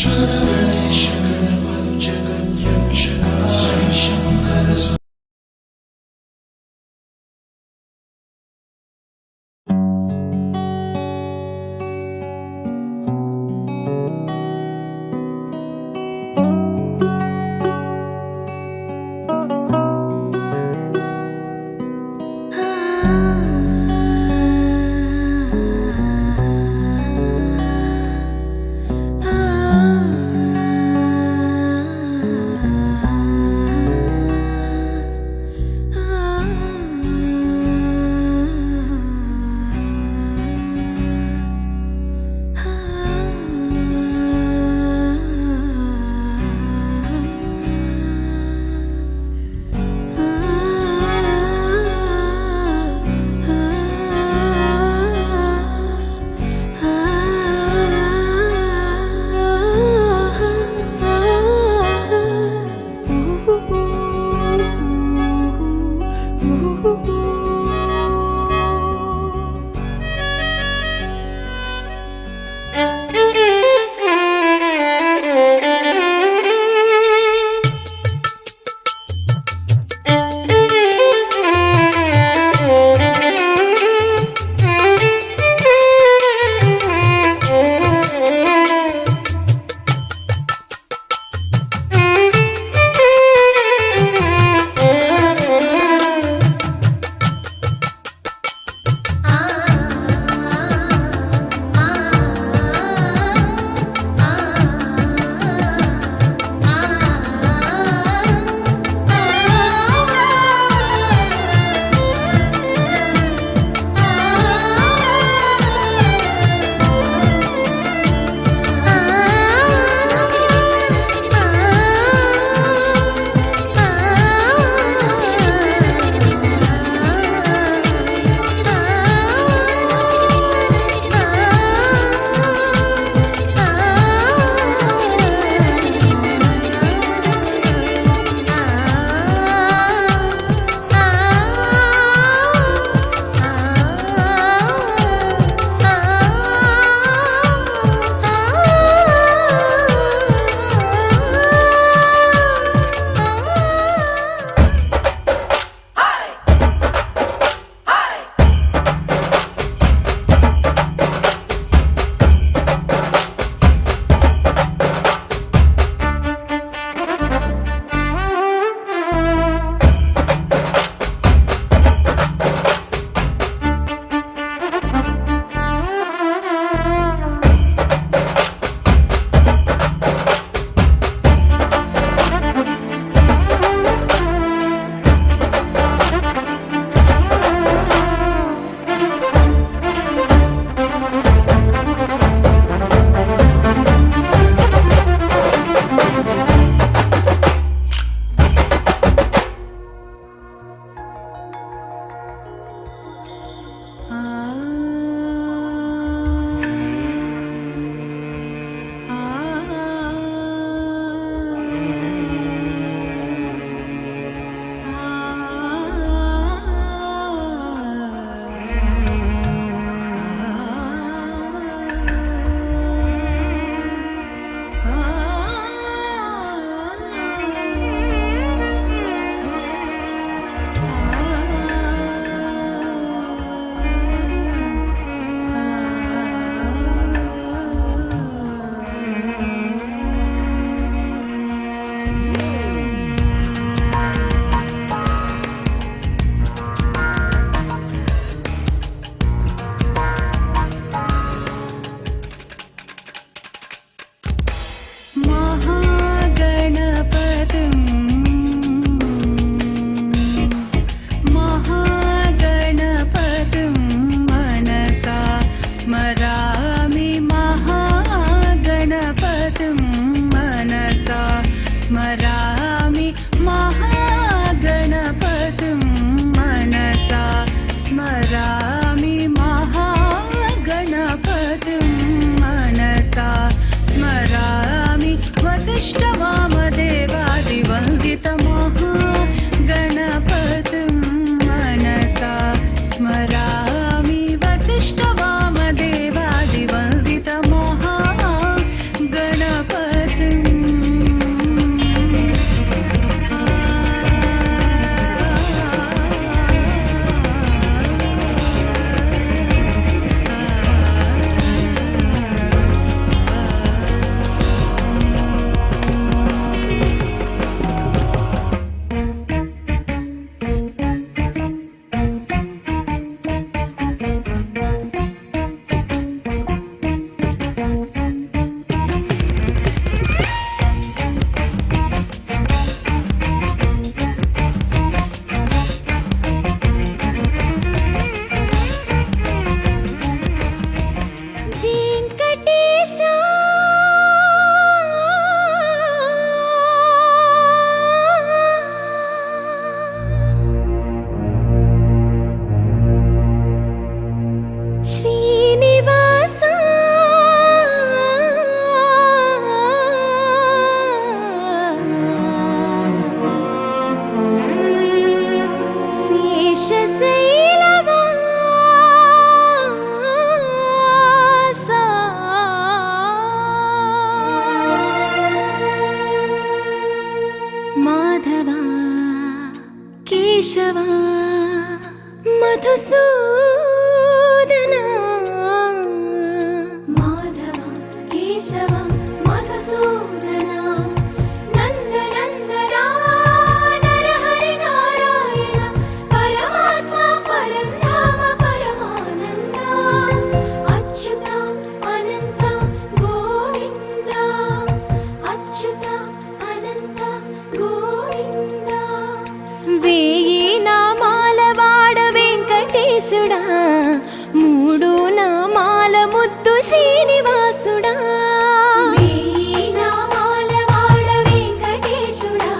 वसिष्ठवामदेवादिवन्दितमहागणपतिम् కేశవా మధుసూదనా మాధవ కేశవ మధుసూదనా నందనందనా నరహరి నారాయణ పరమాత్మ పరంధామ పరమానంద అచ్యుత అనంత గోవింద అచ్యుత అనంత గోవింద వేయి నామాల వాడ వెంకటేశుడా మూడు నామాల ముద్దు శ్రీనివాసుడా వేయి నామాల వాడ వెంకటేశుడా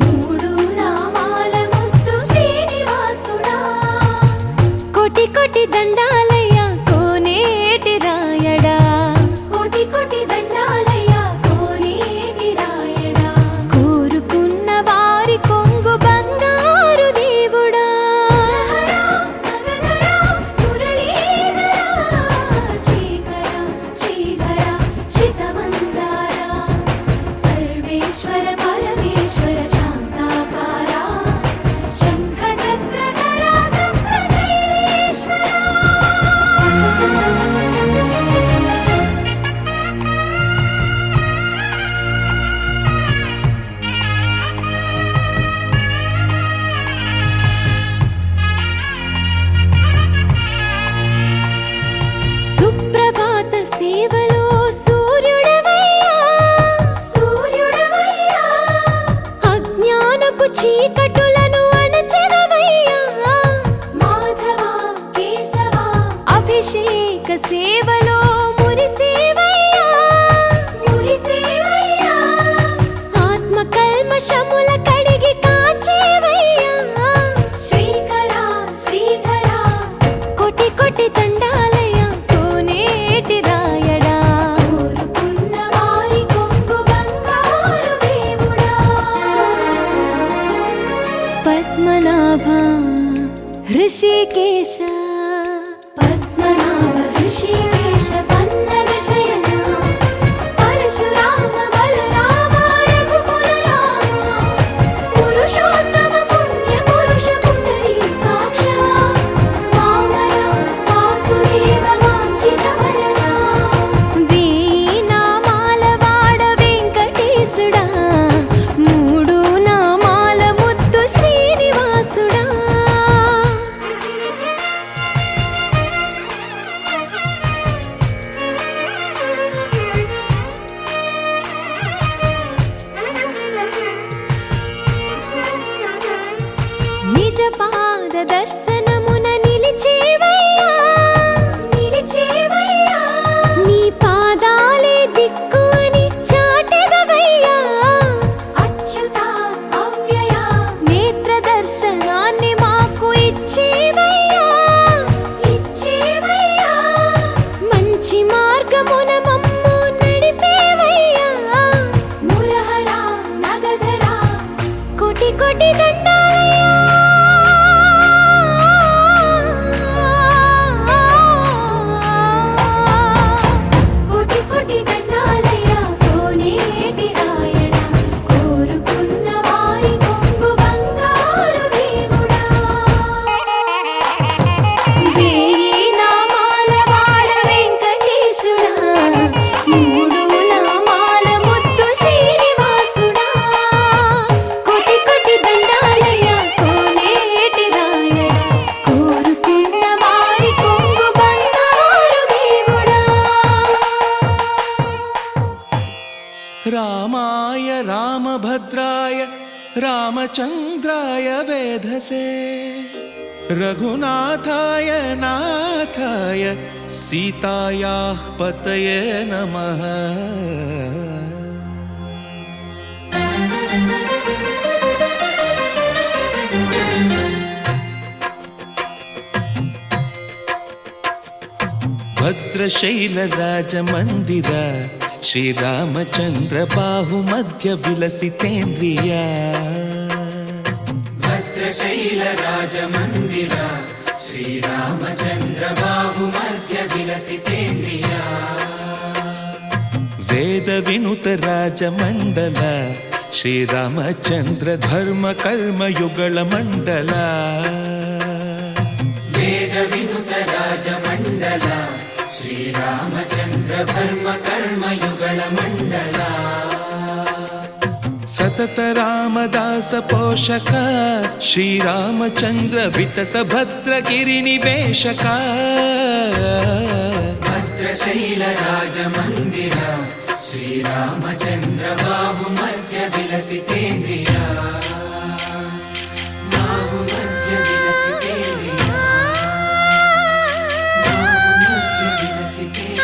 మూడు నామాల ముద్దు శ్రీనివాసుడా కోటి కోటి దండాలయ్య కోనేటి రాయడా కోటి కోటి దండాలయ్య కోనేటి రాయడా కోరుకున్న వారి కొంగు బంగారు దేవుడా శ్రీకర శ్రీధర శ్రితమందార సర్వేశ్వర పరమేశ్వర శాంతాకార శంఖ చక్రధర సప్తశైలేశ్వర సుప్రభాత సేవలో సూర్యుడవయ్యా సూర్యుడవయ్యా అజ్ఞానపు చీకటులను అణచెదవయ్యా మాధవ కేశవ అభిషేక సేవలో మురిసేవయ్యా మురిసేవయ్యా ఆత్మ కల్మషముల కడిగి కాచేవయ్యా శ్రీకర శ్రీధర కోటి కోటి దండాలయ కోనేటి రాయడా కోరుకున్న వారి కొంగు బంగారు దేవుడా పద్మనాభ హృషికేశ పద్మనాభ హృషికేశ పన్నగ శయన పరశురామ బలరామ రఘుకుల రామ పురుషోత్తమ పుణ్య పురుష పుండరీకాక్ష వామన వాసుదేవ వాంఛిత వరదా వేయి నామాల వాడ వెంకటేశుడా మూడు నామాల ముద్దు శ్రీనివాసుడా నిజ పాద దర్శనమున నిలిచేవయ్యా నిలిచేవయ్యా నీ పాదాలే దిక్కు అని చాటెదవయ్యా అచ్యుత అవ్యయ నేత్ర దర్శనాన్ని మాకు ఇచ్చేవయ్యా ఇచ్చేవయ్యా మంచి మార్గమున మమ్ము నడిపేవయ్యా మురహర నగధర కోటి కోటి దండాలయ్యా కోటి కోటి దండాలయ్య కోనేటి రాయడా కోరుకున్న వారి కొంగు బంగారు దేవుడా వేయి నామాల వాడ వెంకటేశుడా మూడు నామాల ముద్దు శ్రీనివాసుడా కోటి కోటి దండాలయ్య కోనేటి రాయడా కోరుకున్న వారి కొంగు బంగారు దేవుడా రామాయ రామభద్రాయ రామచంద్రాయ వేధసే రఘునాథాయ నాథాయ సీతాయాః పతయే నమః భద్రశైలరాజమందిర శ్రీరామచంద్ర బాహుమధ్య విలసితేంద్రియ భద్రశైలరాజమందిర శ్రీరామచంద్ర బాహుమధ్య విలసితేంద్రియ వేద వినుత రాజమండల ಶ್ರೀರಾಮಚಂದ್ರ ಧರ್ಮ ಕರ್ಮ ಯುಗಳ ಮಂಡಲ ವೇದ ವಿನುತ ರಾಜ ಮಂಡಲ ಶ್ರೀರಾಮಚಂದ್ರ ಧರ್ಮ ಕರ್ಮ ಯುಗಳ ಮಂಡಲ ಸತತ ರಾಮದಾಸ ಪೋಷಕ ಶ್ರೀರಾಮಚಂದ್ರ ವಿತತ ಭದ್ರಗಿರಿ ನಿವೇಶಕ ಭದ್ರಶೈಲ ರಾಜ ಮಂದಿರ ಶ್ರೀರಾಮಚಂದ್ರ ಬಾಹು ಮಧ್ಯ ವಿಲಸಿತೇಂದ್ರಿಯ ಬಾಹು ಮಧ್ಯ ವಿಲಸಿತೇಂದ್ರಿಯ ಬಾಹು ಮಧ್ಯ ವಿಲಸಿತೇಂದ್ರಿಯ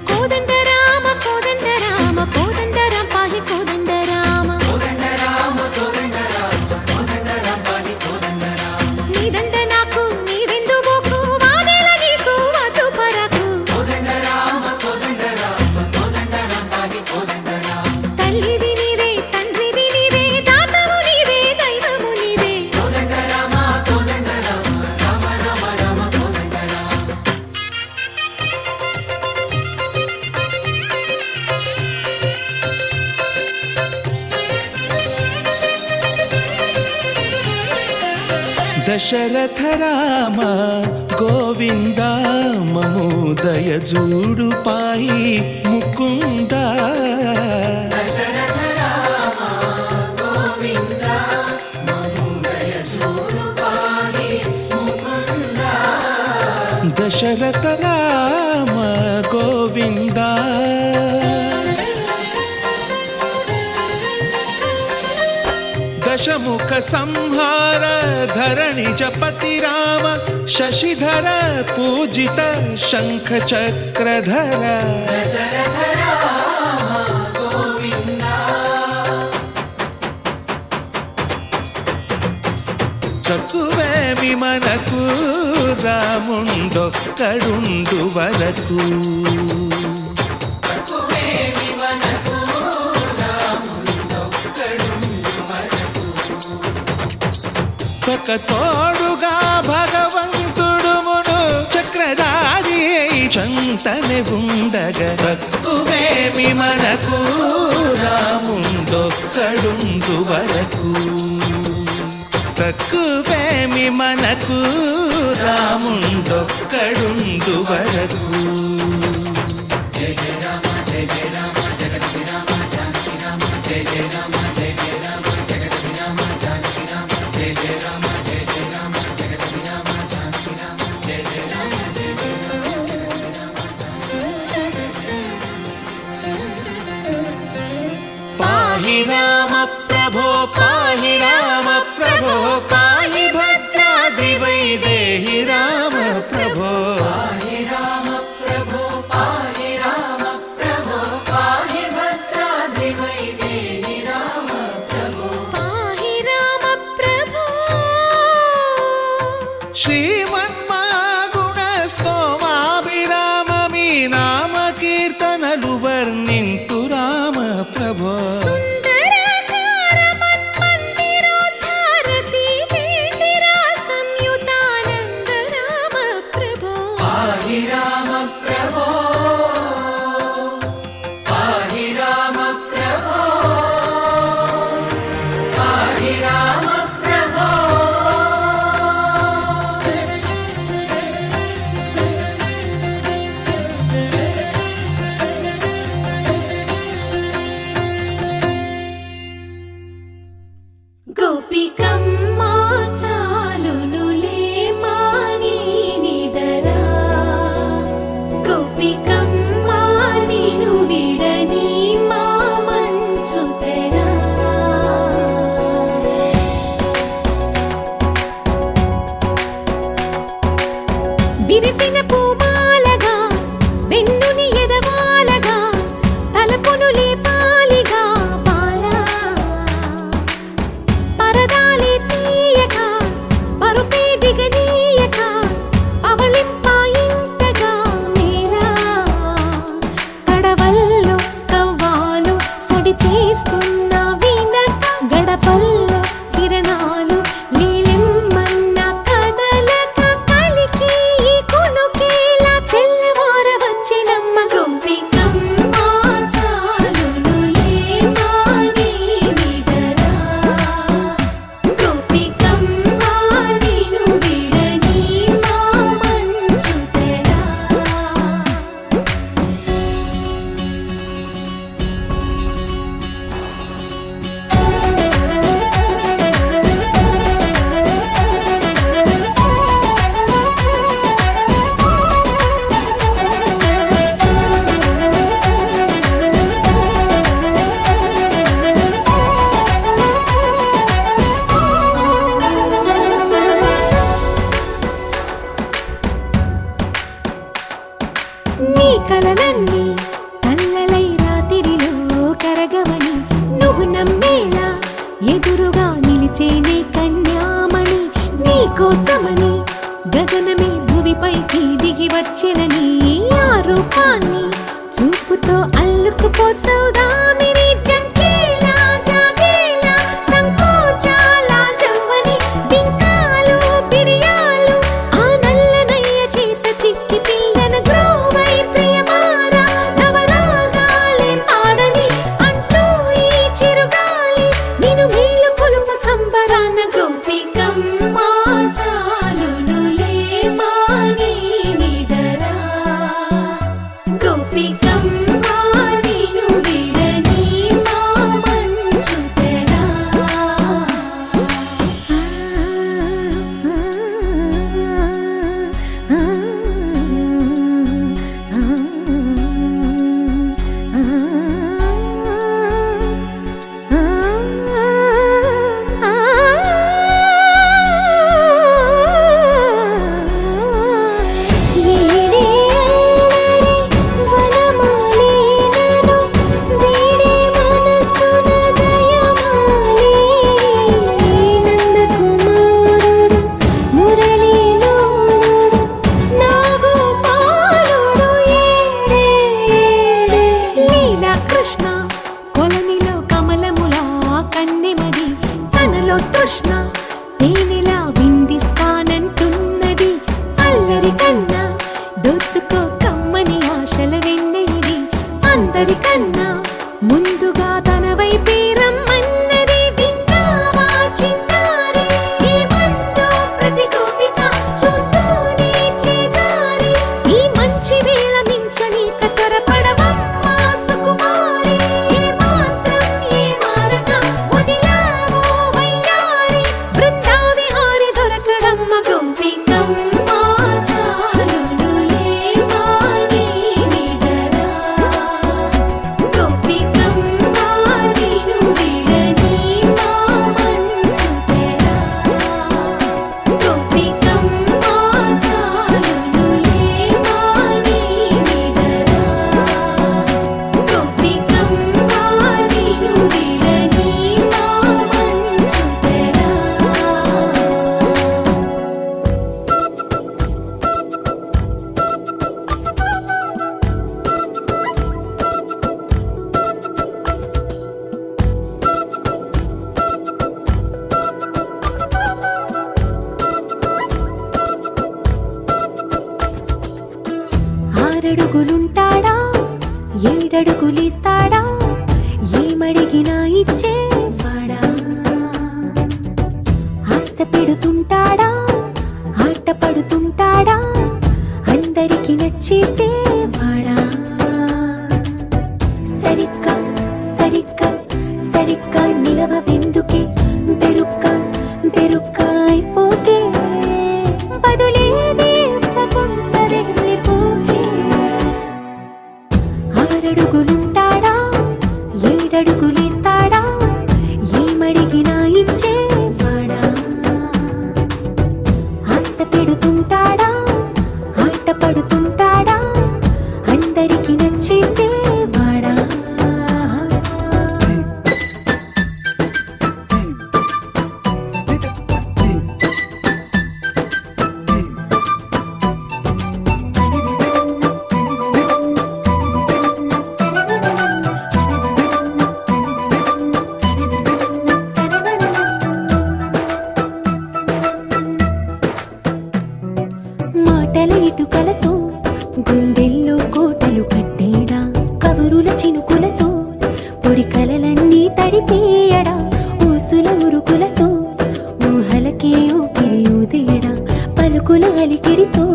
కోదండ రామ కోదండ రామ కోదండ రామ పాహి కోదండ రామ కోదండ రామ కోదండ రామ కోదండ రామ పాహి కోదండ రామ నీదండ నాకు నీవెందు బోకు వాదేల నీకు వద్దు పరకు కోదండ రామ కోదండ రామ కోదండ రామ పాహి కోదండ రామ తల్లివి నీవే తండ్రివి నీవే దాతవు నీవే దైవము నీవే కోదండ రామ కోదండ రామ రామ రామ రామ కోదండ రామ దశరథ రామ గోవింద మమోదయ జూడు పాయి ముకుంద దశరథ రామ గోవింద మముదయ చూడు పాహి ముకుంద దశరథ రామ గోవింద దశముఖ సంహార ధరణి జపతి రామ శశిధర పూజిత శంఖ చక్రధర దశరథ రామ గోవింద తక్కువేమి మనకు రాముండొక్కడుండు వరకు తక్కువేమి మనకు రాముండొక్కడుండు వరకు ఒక తోడుగా భగవంతుడు మును చక్రధారి చంతనే ఉండగా తక్కువేమి మనకు రాముండొక్కడుండు వరకు తక్కువేమి మనకు రాముండొక్కడుండు వరకు జయ జయ రామ జయ జయ రామ జగతి రామ జానకి రామ జయ జయ రామ జయ జయ రామ జగతి రామ జానకి రామ జయ జయ రామ జయ జయ రామ జగతి రామ జానకి రామ జయ జయ రామ జయ జయ రామ జగతి రామ పాహి రామ ప్రభో పాహి రామ ప్రభో పాహి భద్రాద్రి వైదేహి రామ ప్రభో పాహి రామ ప్రభో పాహి రామ ప్రభో పాహి భద్రాద్రి వైదేహి రామ ప్రభో పాహి రామ ప్రభో శ్రీమన్మాగుణ స్తోమాభిరామ మీ నామ కీర్తనలు వర్ణింతు రామ ప్రభో సుందరాకార మన్మందిరోద్ధార సీతేందిర సంయుతానంద రామ ప్రభో పాహి రామ ప్రభో పాహి రామ ప్రభో పాహి రామ ప్రభో గోపికమ్మా చాలునులే మాని నిదరా గోపికమ్మా నిను విడని మా మంచుతెరా విరిసిన పూమాలగా వెన్నుని ఎదవాలగా తలపును లేపాలిగా బాలా పరదాలే తీయక పరుపే దిగనీయక పవళింపాయింతగా మేలా కడవల్లో కవ్వాలు సడి చేస్తున్న వినక గడపల్లో కిరణాలు నీలిమ్మన్న కదలక కలికి ఈ కొనుక కలలన్నీ కల్లలై రాత్రిలో కరగవని నువ్వు నమ్మేలా ఎదురుగా నిలిచేనే కన్యామణి నీకోసమని గగనమే భువిపైకి దిగి వచ్చెనని ఆ రూపాన్ని చూపుతో అల్లుకుపోసౌదామిని జంకేలా జాగేలా సంకోచాల జవ్వని బింకాలు బిరియాలు ఆ నల్లనయ్య చేత చిక్కి పిల్లన గ్రోవై ప్రియమారా నవరాగాలే పాడని అంటూ ఈ చిరుగాలి నిన్ను మేలు కొలుపు సంబరాన గోపికమ్మ చాలునులే మాని నిదరా గోపికమ్మ నిన్ను విడని మా మంచు తెరా కృష్ణ కొలనిలో కమలములా కన్నెమది తనలో తృష్ణ తేనెలా విందిస్తానంటున్నది అల్లరి కన్నా దోచుకో కమ్మని ఆశల వెన్నెయిది అందరికన్నా ముందుగా తన వైపే రమ్మన్నది విన్నావా చిన్నారి ఏమందో ప్రతి గోపిక చూస్తూనే చేజారి ఈ మంచి వేళ మించని కతరపడవమ్మ సుకుమారి ఏ మాత్రం ఏ మారక వదిలావో వయ్యారి బృందావిహారి దొరకడమ్మ గోపికమ్మ చాలునులే మాని నిదరా గోపికమ్మ నిన్ను విడని మా మంచు తెరా గోపికమ్మ చాలునులే మాని నిదరా గోపికమ్మ నిన్ను విడని మా మంచు తెరా ఆరడుగులుంటాడా ఏడడుగులిస్తాడా ఏమడిగినా ఇచ్చేవాడా ఆశ పెడుతుంటాడా ఆట పడుతుంటాడా అందరికి నచ్చేసేవాడా సరిగ్గా సరిగ్గా సరిగ్గా నిలవవెందుకే బెరుక్క బెరుక్క అయిపోతే బదులేది ఇవ్వకుండా వెళ్ళిపోకే ఆరడుగులుంటాడా ఏడడుగులిస్తాడా ఏమడిగినా ఇచ్చేవాడా ఆశ పెడుతుంటాడా ఆట పడుతుంటాడా అందరికి నచ్చేసేవాడా మాటల ఇటుకలతో గుండెల్లో కోటలు కట్టేడా కవురుల చినుకులతో పొడి కలలన్నీ తడిపేయడా ఊసుల ఉరుకులతో ఊహలకే ఊపిరి ఊదేయడా పలుకుల అలికిడితో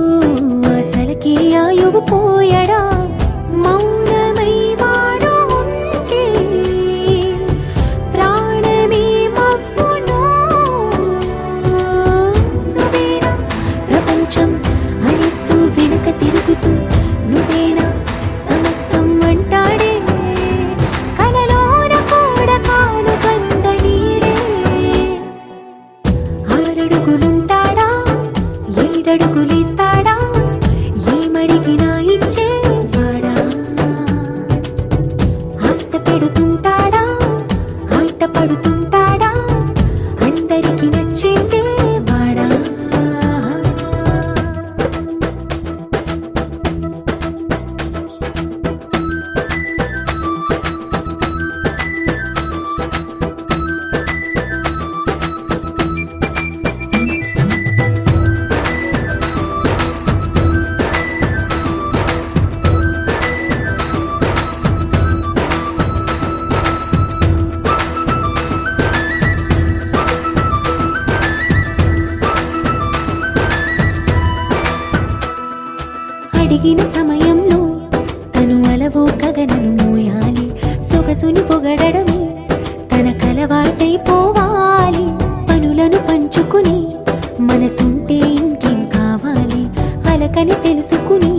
అసలకే ఆయువు పోయడా మౌనమై వాడు ఉంటే ప్రాణమే మవ్వును నువ్వేనా ప్రపంచం అరిస్తూ వెనక తిరుగుతూ నువ్వేనా సమస్తం అంటాడే కలలోన కూడా కాను కంద అడిగిన సమయంలో తను అలవో గగనను మోయాలి. సొగసుని పొగడమే తన కలవాటైపోవాలి. పనులను పంచుకుని మనసుంటే ఇంకేం కావాలి. అలకని తెలుసుకుని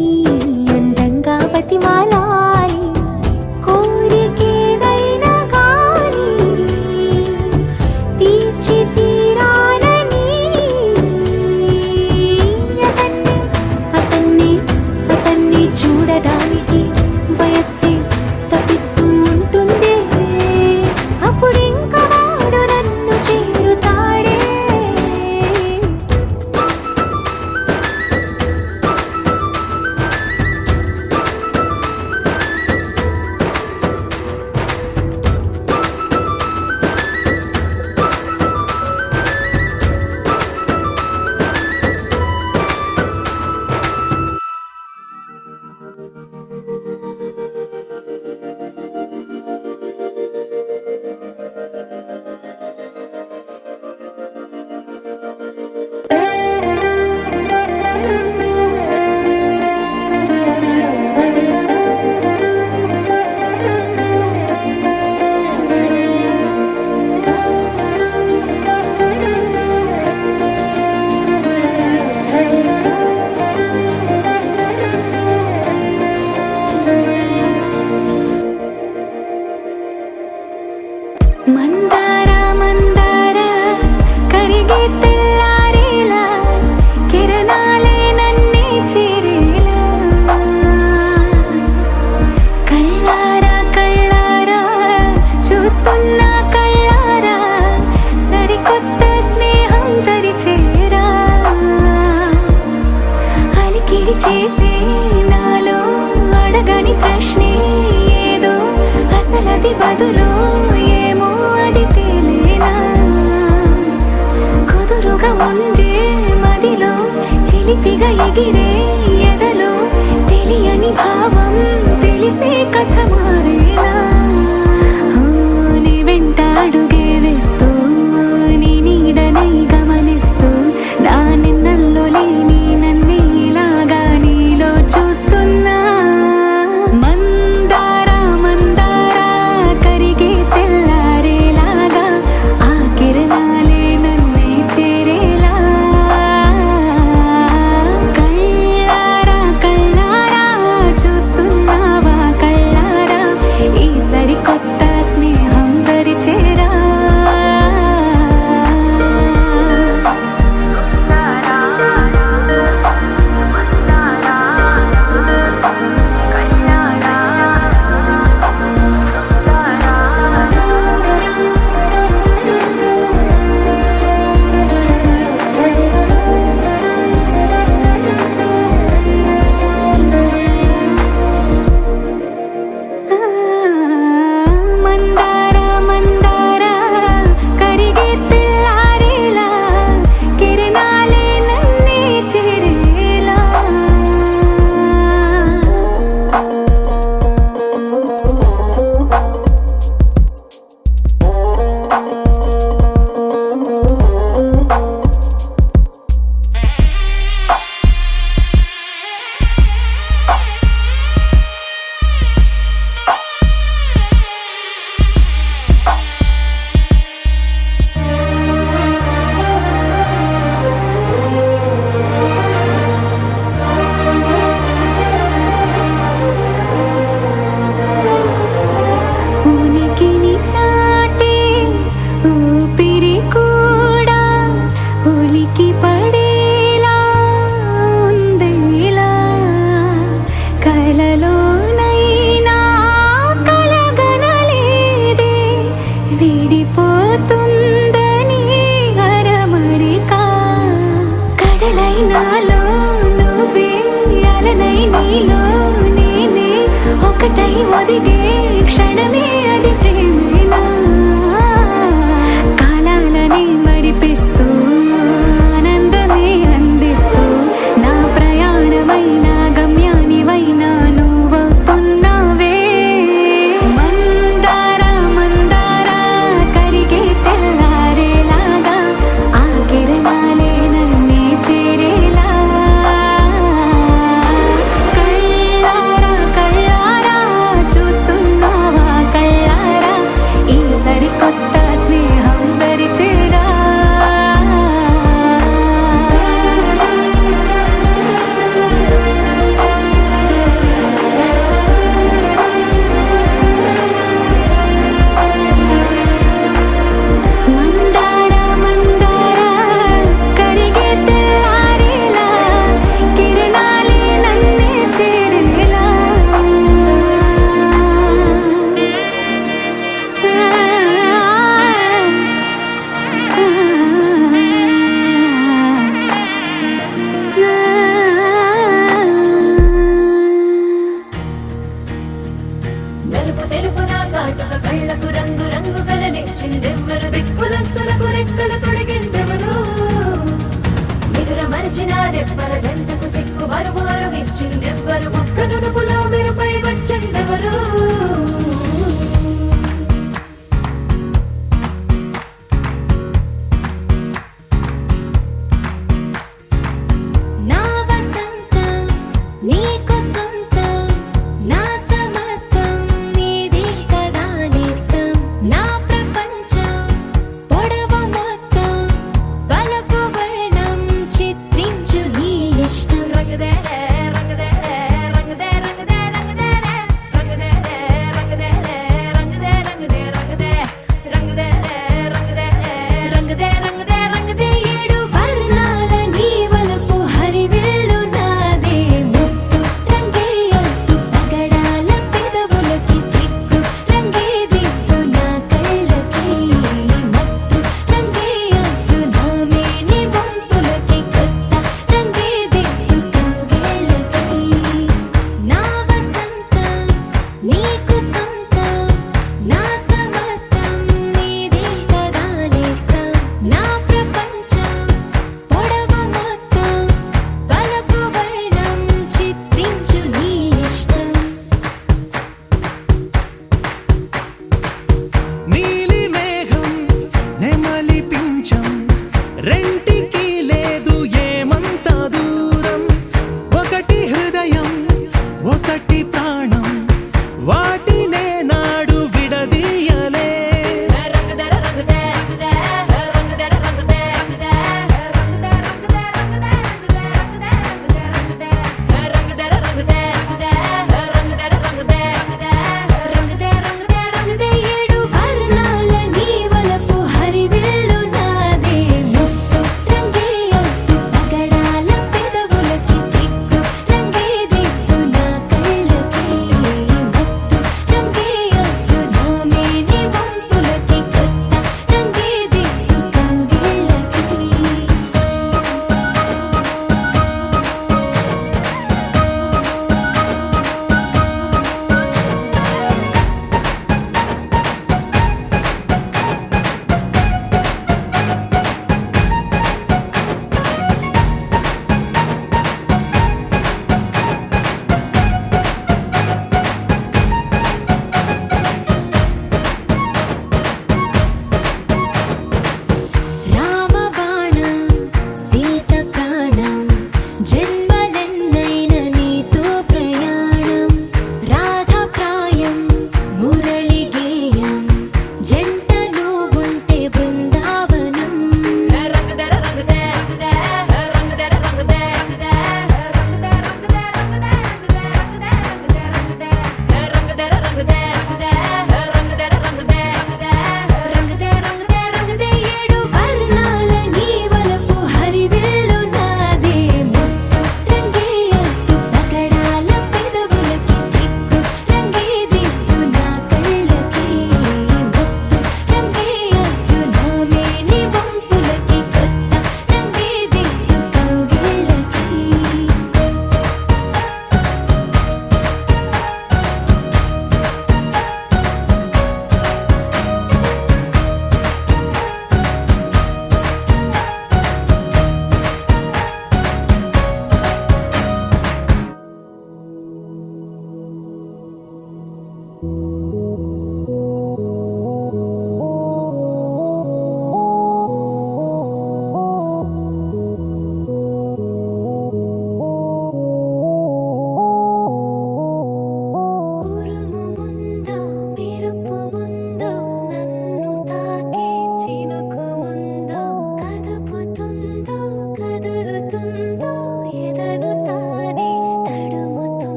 అందంగా బతిమాలాలి. కోరికేదైనా గాని తీర్చి తీరాలని అతన్ని చూడడానికి వయస్సే తప్పిస్తూ ఉంటుంది. అప్పుడింక వాడు నన్ను చేరుతాడే. మందార మందార కరిగే తెల్లారేలా కిరణాలే నన్నే చేరేలా. కళ్ళారా కళ్ళారా చూస్తున్నా కళ్ళారా సరికొత్త స్నేహం తరిచేరా. అలికిడి చేసే నాలో అడగని ప్రశ్నే ఏదో అసలది బదులు ఏమో అది తేలేనా. కుదురుగా ఉండే మదిలో చిలిపిగా ఎగిరే ఎదలో తెలియని భావం తెలిసే కథ మారేనా. నీ వెంట అడుగే వేస్తూ నీ నీడనై గమనిస్తూ నా నిన్నల్లో లేని నన్నే ఇలాగా నీలో చూస్తున్నా. మందార మందార కరిగే తెల్లారేలాగా ఆ కిరణాలే నన్నే చేరేలా. కళ్ళారా కళ్ళారా చూస్తున్నావా కళ్ళారా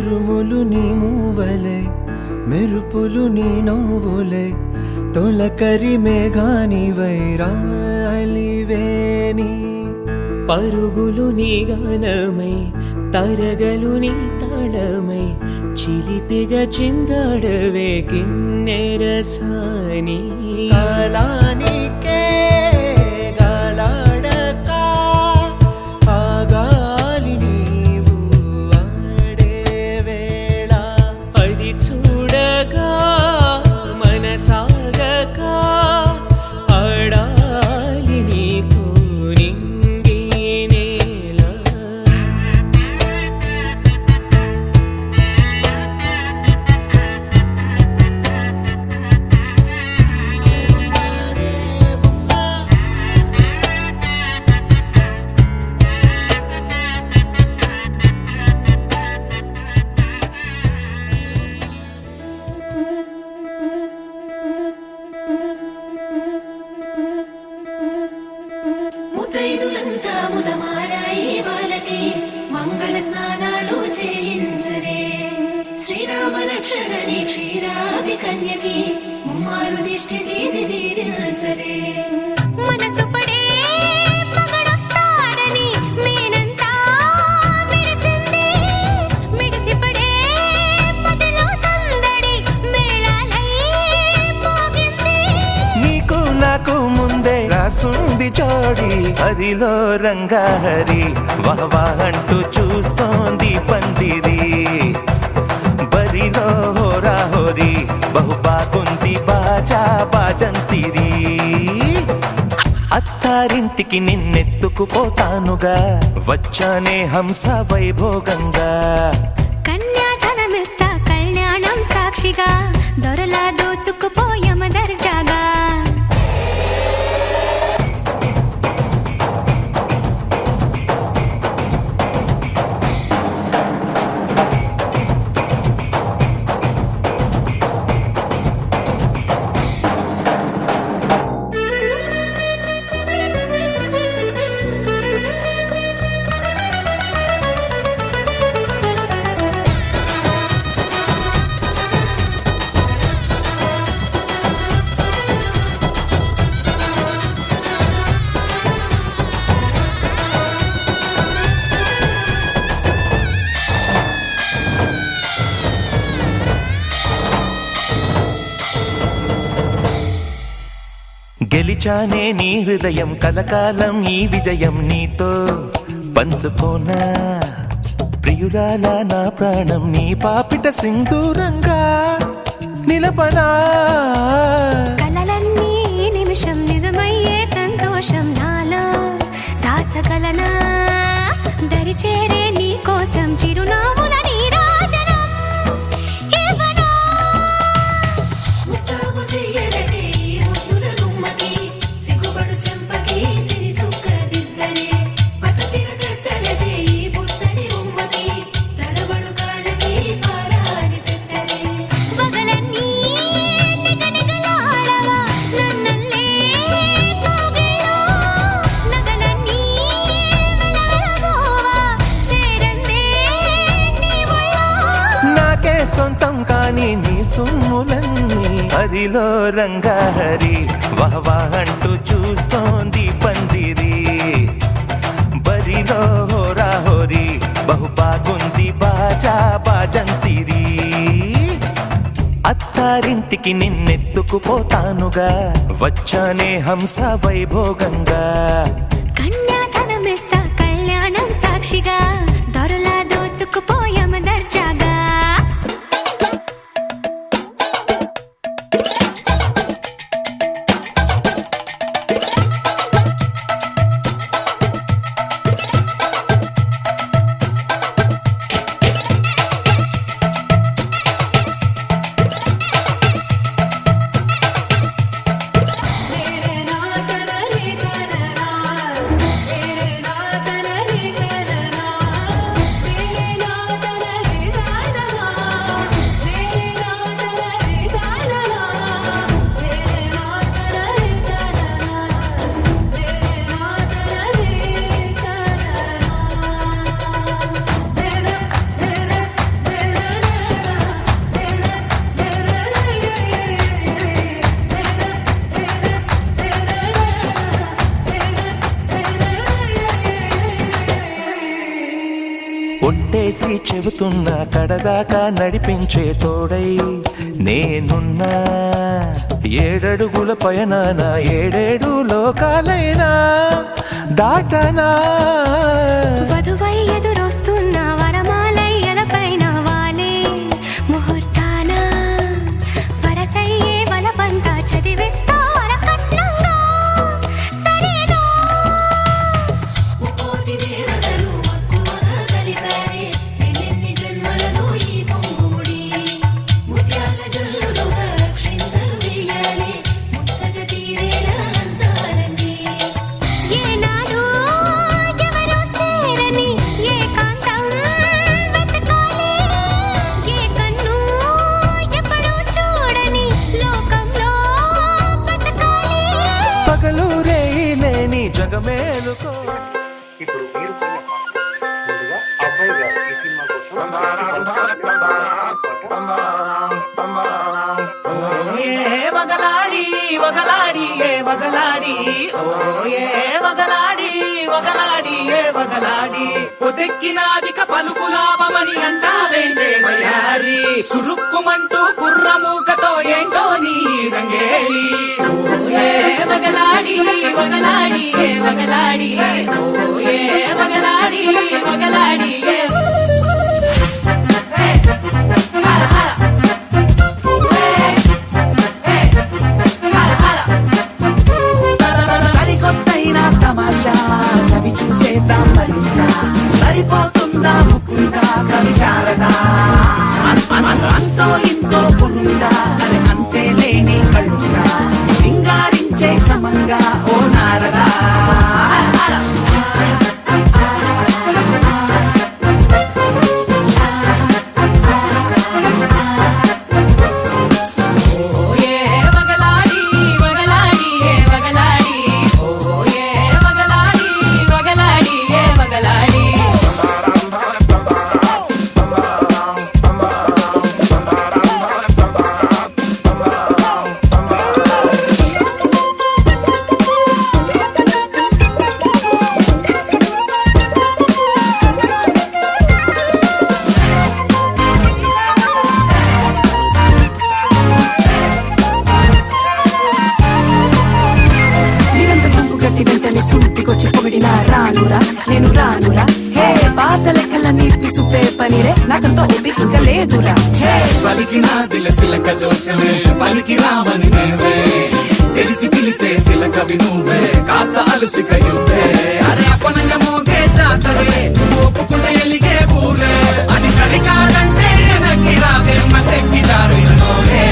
ఉరుములు నీ మూవలే మెరుపులు నీ నవ్వులే తొలకరి మేఘాని వైరాలివేని పరుగులు నీ గానమై తరగలు నీ తాళమై చిలిపిగా చిందాడవే కిన్నెరసాని కాలానికే గాలాడక ఆగాలి నీవు ఆడే వేళ అది చూడగా మనసాగక ఆడాలి నీతో నింగి నేల ముత్తైదులంతా ముదమారాయి బాలకి మంగళ స్నానాలు చేయించరే శ్రీరామ రక్షణని క్షీరాది కన్యకి ముమ్మారు దిష్టి తీసి దీవించరే మనసు పడే మగడొస్తాడని మేనంతా మెరిసింది మిడిసి పడే పదిలో సందడి మేళాలై మోగింది నీకు నాకు ముందే రాసుంది జోడి హరిలో రంగా హరి వహవా అంటూ చూస్తోంది పందిరి బరిలో హోరా హోరి బహు బాగుంది బాజా బాజంతిరి అత్తారింటికి నిన్నెత్తుకుపోతానుగా వచ్చానే హంస వైభోగంగా కన్యాధనమిస్తా కళ్యాణం సాక్షిగా దొరలా దోచుకుపోయమ దర్జాగా గెలిచానే నీ హృదయం కలకాలం ఈ విజయం నీతో పంచుకోనా ప్రియురాల నా ప్రాణం నీ పాపిట సింధూరంగా నిలపనా కలలన్నీ నిమిషం నిజమయ్యే సంతోషం నాలో దాచగలనా దరిచేరే నీ కోసం చిరునవ్వుల నీరాజనం ఇవ్వనా ముస్తాబు చెయ్యరటే ఈ ముద్దుల గుమ్మకి సిగ్గుపడు చెంపకి సిరి చుక్క దిద్దరే పట్ట చీర కట్టరటే ఈ పుత్తడి బొమ్మకి తడబడు కాళ్ళకి పారాడి పెట్టరే పగలన్నీ నిగనిగలాడవా నన్నల్లే కోగిలో నగలన్నీ వెలవెలబోవా చేరందే నీ ఒళ్ళో నాకే సొంతం కాని నీ సొమ్ములన్నీ హరిలో రంగా హరి వహవా అంటూ చూస్తోంది పందిరి బరిలో హోరా హోరి బహు బాగుంది బాజా బాజంతిరి అత్తారింటికి నిన్నెత్తుకుపోతానుగా వచ్చానే హంస వైభోగంగా కన్యాధనమిస్తా కళ్యాణం సాక్షిగా దొరలా దోచుకుపోయమ దర్జాగా చేసి చెబుతున్నా కడదాకా నడిపించే తోడై నేనున్నా. 7 అడుగుల పయనాన 7 లోకాలైనా దాటనా. వధువై ఎదురొస్తున్న వరమాలయ్యలపైన వాలే ముహూర్తాన వరసయ్యే వలపంతా చదివిస్తా వరకట్నంగా సరేనా. ముకోటి దేవతలు మక్కువగా కలిపారే ఎన్నెన్ని జన్మలలో ఈ పొంగుముడి. ముత్యాల జల్లులుగా క్షింతలు వేయాలి ముచ్చట తీరేలా అంతారండి. ఏనాడు ఎవరో చేరని ఏకాంతం వెతకాలి. ఏ కన్ను ఎప్పుడూ చూడని లోకంలో బతకాలి. పగలు రేయి లేని జగమేలుకో. ఇప్పుడు మీరు కొన్న పాట ముందుగా అబ్బాయి గారు ఈ సినిమా ఏ వగలాడి వగలాడి ఏ వగలాడి ఓ ఏ వగలాడి వగలాడి ఏ వగలాడి పొదెక్కినాదిక పలుకులాభమని అంటావేంటే వయారి సురుక్కుమంటూ కుర్రమూకతో ఏంటో నీ రంగేలి ఓ ఏ వగలాడి వగలాడి ఏ వగలాడి ఓ ఏ వగలాడి వగలాడి ఏ సరికొత్తైన తమాషా చవి చూసేద్దాం మరిందా. సరిపోతుందా ముకుందా కవి శారదా అంతో ఇంతో పురుందా అది అంతే లేని కళ్ళుందా సింగారించే సమంగా ఓ నారదా. నేను రానురా హే పాత లెక్కలన్నీ పిసుపే పనిరే నాకంతో ఓపిక లేదురా. పలికిన దిలసిలక జోసమే పలికి రామని నేవే తెలిసి పిలిసే సిలకవి నువ్వే కాస్త అలసిక యువే. అరే అపనంగా మోగే జాతరే ఒప్పుకుంటే ఎలిగే పూరే అది సరికాదంటే వెనక్కి రాదే మత్తెక్కి దారిలోనే.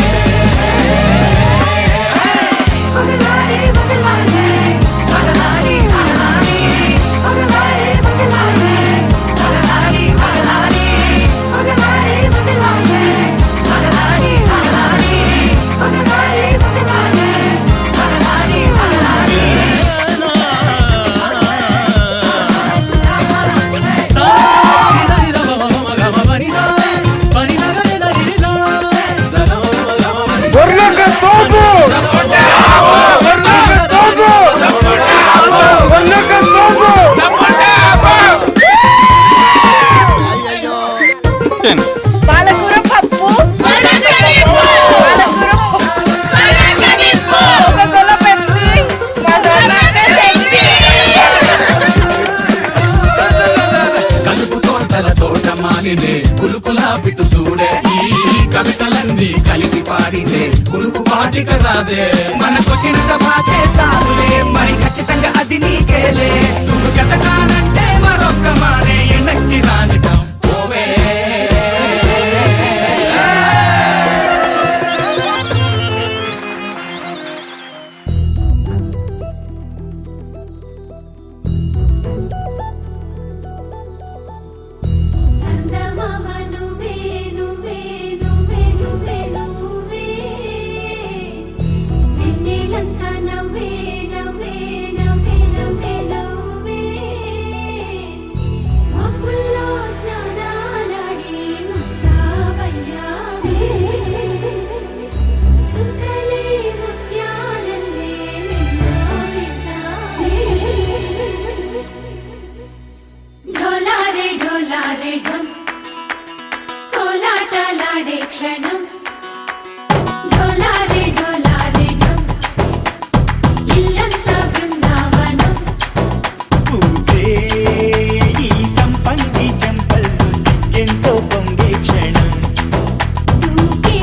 పాలకూర పప్పు కోకోకోలా పెప్సీ మసాలా కలుపు తోటల తోట మాలినే కులుకులా పిట్టు చూడే ఈ కవితలన్నీ కలిపి పాడితే కులుకు పాటిక రాదే. మనకొచ్చినంత భాషే చాలులే మరి ఖచ్చితంగా అది నీకేలే. నువ్వు కథకానంటే మరొక్క మారే ఎనక్కి రానిటం ఓవే. చందమామ నువ్వే నువ్వే నువ్వే నువ్వే నువ్వే వెన్నెలంతా నవ్వే నవ్వే నవ్వే నవ్వే నవ్వే మబ్బుల్లో స్నానం క్షణం డోలారే డోలారే డమ్ ఇల్లంతా బృందావనం పూసే ఈ సంపంగి చెంపల్లో సిగ్గెంతో పొంగే క్షణం దూకే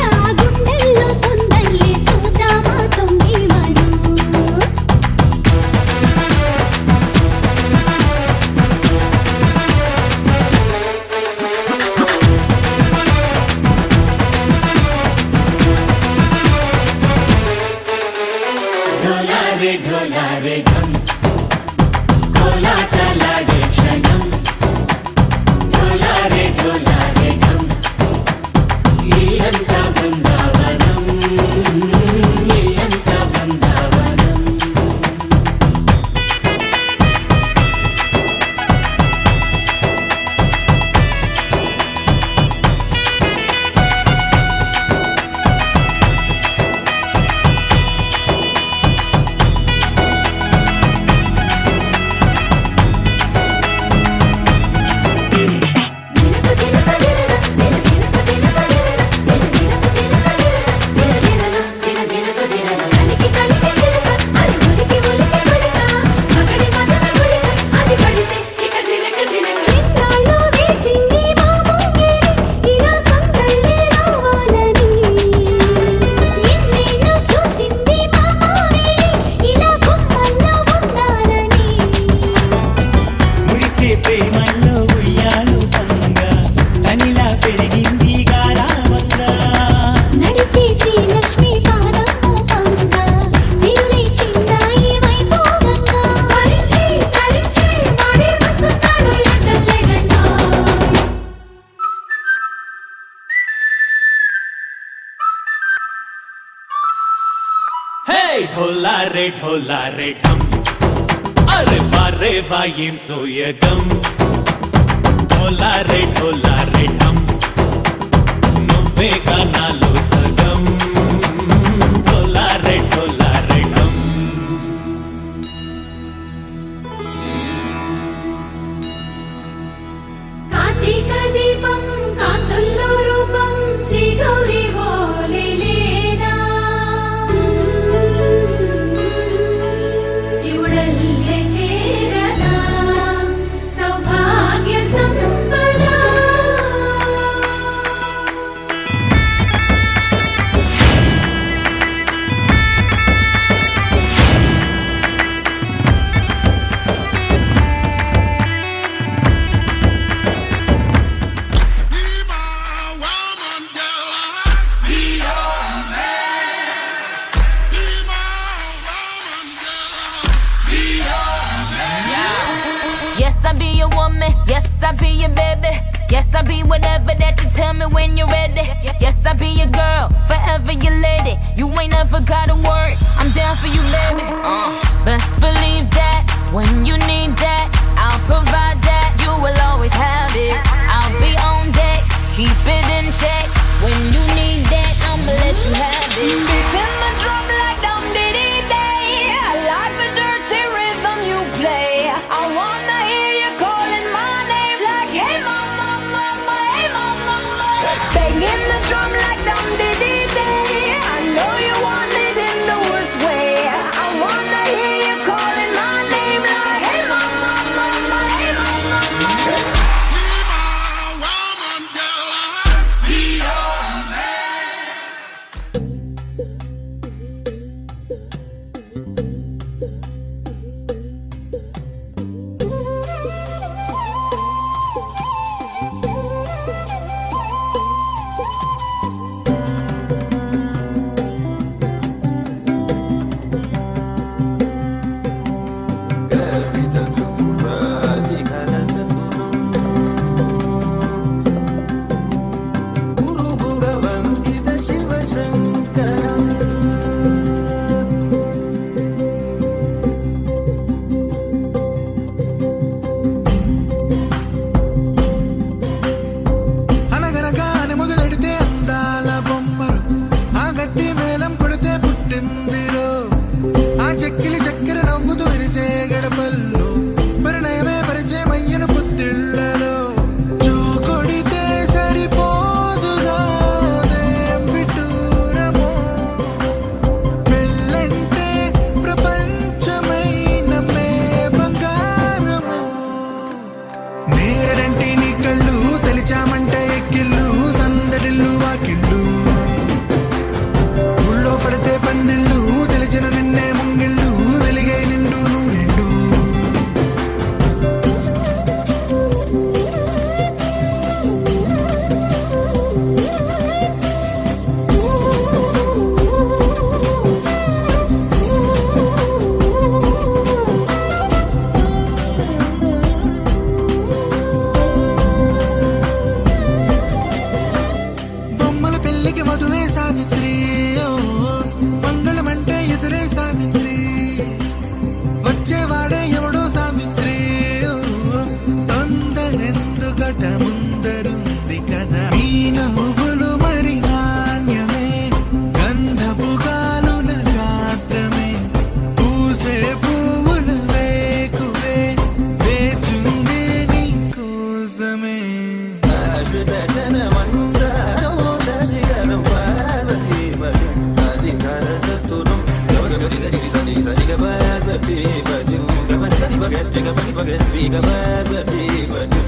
ఆ గుండెల్లో తొందరలే చూద్దామా తొంగి మనం డోలారే డోలారే డమ్ కోలాటలాడే క్షణం డోలారే డోలారే డమ్ ఇల్లంతా బృందావనం ఇల్లంతా బృందావనం దినక దినక దినక దినక దినక దినక కలికి కలికి చిలక అది ఉలికి ఉలికి గుడిక మగడి మదన గుడిక అది పడితే ఇక దినక దినక ఇన్నాళ్ళు వేచింది మా ముంగిరి ఇలా సందళ్ళే రావాలని ఇన్నేళ్ళు చూసింది మా మావిడి ఇలా గుమ్మల్లో ఉండాలని మురిసే ప్రేమల్లో ఉయ్యాలు పంగా కనిలా పెరిగింది గారావంగా నడిచే శ్రీలక్ష్మి పాదము పంగా సిల్లి చిందాయి వైభోగంగా పరిచి తరించి వాడి వస్తున్నాడు లండన్లే గంట హే ఢోలా రే ఢమ్ అరే వా ఏం సోయగం ఢోలా రే ఢమ్ నువ్వే గానాలో సగం ఢోలా రే ఢమ్ కార్తీక దీపం కాంతుల్లో రూపం శ్రీ గౌరీ ఓలే లేదా శివుడల్లే చేరదా సౌభాగ్య సంపద Yes, I be your woman. Yes, I be your baby. Yes, I be whatever that you tell me when you're ready. Yes, I be your girl, forever your lady. You ain't never gotta worry. I'm down for you, baby. Best believe that when you need that, I'll provide that. You will always have it. I'll be on deck, keep it in check. When you need that, I'ma let you have it. Beating my drum like dum diddy day. I like the dirty rhythm you play. I wanna hear you calling my name like, hey mama, mama, hey mama, mama. Banging the drum like dum diddy day. I know you want it in the worst way. I wanna hear you calling my name like, hey mama, mama, hey mama, mama. మందారం శశిగరం పార్వతీ పదం అధికార చతురం గగరి గరి సని సని పార్వతీ పదం గమని గరి భగతి గమని భగతి పార్వతీ పదం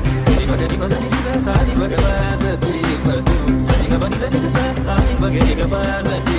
గరి భగతి సాని భగవతి పదం సని గమని సని సాని భగతి పార్వతీ